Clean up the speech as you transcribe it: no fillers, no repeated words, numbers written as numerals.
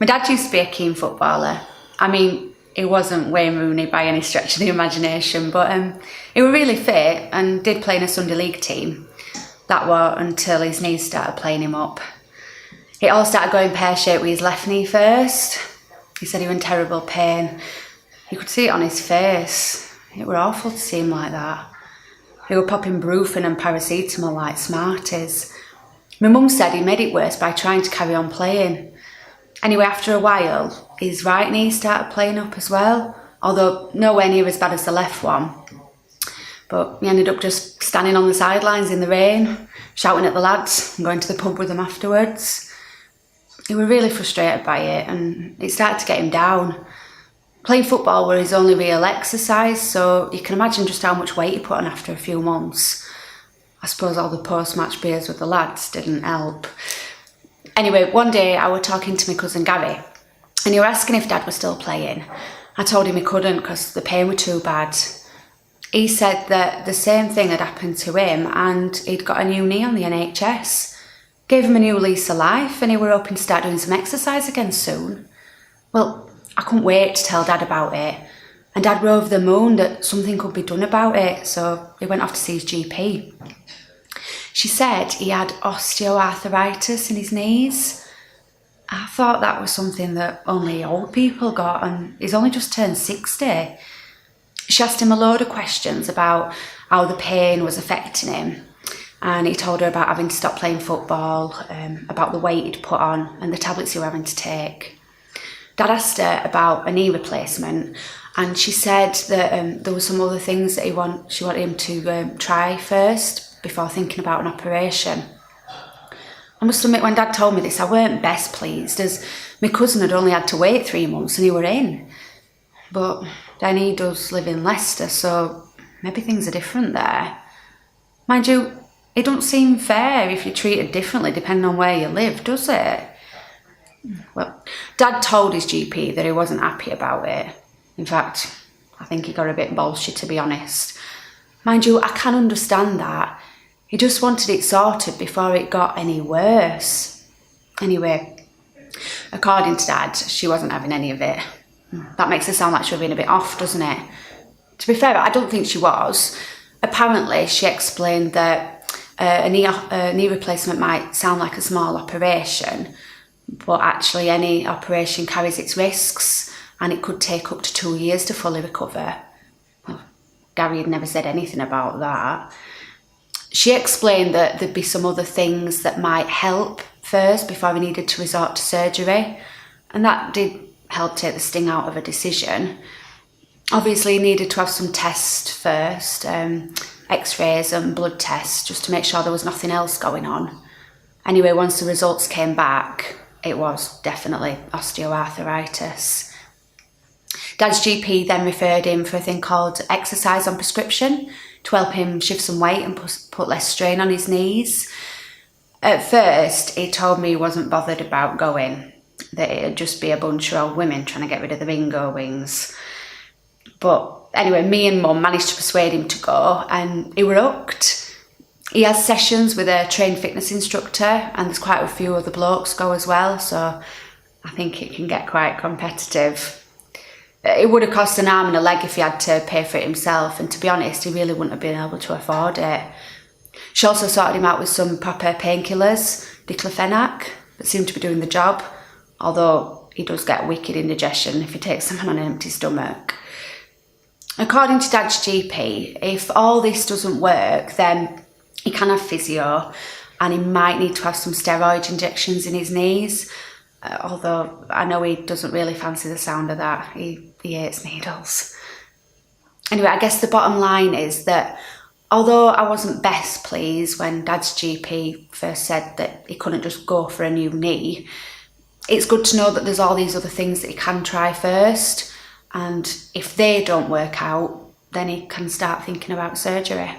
My dad used to be a keen footballer. I mean, he wasn't Wayne Rooney by any stretch of the imagination, but he was really fit and did play in a Sunday League team. That was until his knees started playing him up. It all started going pear-shaped with his left knee first. He said he was in terrible pain. You could see it on his face. It were awful to see him like that. He were popping Brufen and paracetamol like Smarties. My mum said he made it worse by trying to carry on playing. Anyway, after a while, his right knee started playing up as well, although nowhere near as bad as the left one. But he ended up just standing on the sidelines in the rain, shouting at the lads and going to the pub with them afterwards. He was really frustrated by it and it started to get him down. Playing football was his only real exercise, so you can imagine just how much weight he put on after a few months. I suppose all the post-match beers with the lads didn't help. Anyway, one day I was talking to my cousin Gary and he was asking if Dad was still playing. I told him he couldn't because the pain was too bad. He said that the same thing had happened to him and he'd got a new knee on the NHS. Gave him a new lease of life and he were hoping to start doing some exercise again soon. Well, I couldn't wait to tell Dad about it. And Dad were over the moon that something could be done about it, so he went off to see his GP. She said he had osteoarthritis in his knees. I thought that was something that only old people got, and he's only just turned 60. She asked him a load of questions about how the pain was affecting him, and he told her about having to stop playing football, about the weight he'd put on and the tablets he was having to take. Dad asked her about a knee replacement, and she said that there were some other things that she wanted him to try first before thinking about an operation. I must admit, when Dad told me this, I weren't best pleased, as my cousin had only had to wait 3 months and he were in. But then he does live in Leicester, so maybe things are different there. Mind you, it don't seem fair if you're treated differently depending on where you live, does it? Well, Dad told his GP that he wasn't happy about it. In fact, I think he got a bit bullshit, to be honest. Mind you, I can understand that. He just wanted it sorted before it got any worse. Anyway, according to Dad, she wasn't having any of it. That makes it sound like she was being a bit off, doesn't it? To be fair, I don't think she was. Apparently, she explained that a knee replacement might sound like a small operation, but actually any operation carries its risks and it could take up to 2 years to fully recover. Well, Gary had never said anything about that. She explained that there'd be some other things that might help first before he needed to resort to surgery, and that did help take the sting out of a decision. Obviously, he needed to have some tests first, x-rays and blood tests, just to make sure there was nothing else going on. Anyway, once the results came back, it was definitely osteoarthritis. Dad's GP then referred him for a thing called exercise on prescription to help him shift some weight and put less strain on his knees. At first, he told me he wasn't bothered about going, that it'd just be a bunch of old women trying to get rid of the bingo wings. But anyway, me and Mum managed to persuade him to go and he were hooked. He has sessions with a trained fitness instructor and there's quite a few other blokes go as well, so I think it can get quite competitive. It would have cost an arm and a leg if he had to pay for it himself, and to be honest, he really wouldn't have been able to afford it. She also sorted him out with some proper painkillers, diclofenac, that seemed to be doing the job, although he does get wicked indigestion if he takes them on an empty stomach. According to Dad's GP, if all this doesn't work, then he can have physio and he might need to have some steroid injections in his knees, although I know he doesn't really fancy the sound of that. He hates needles. Anyway, I guess the bottom line is that although I wasn't best pleased when Dad's GP first said that he couldn't just go for a new knee, it's good to know that there's all these other things that he can try first, and if they don't work out, then he can start thinking about surgery.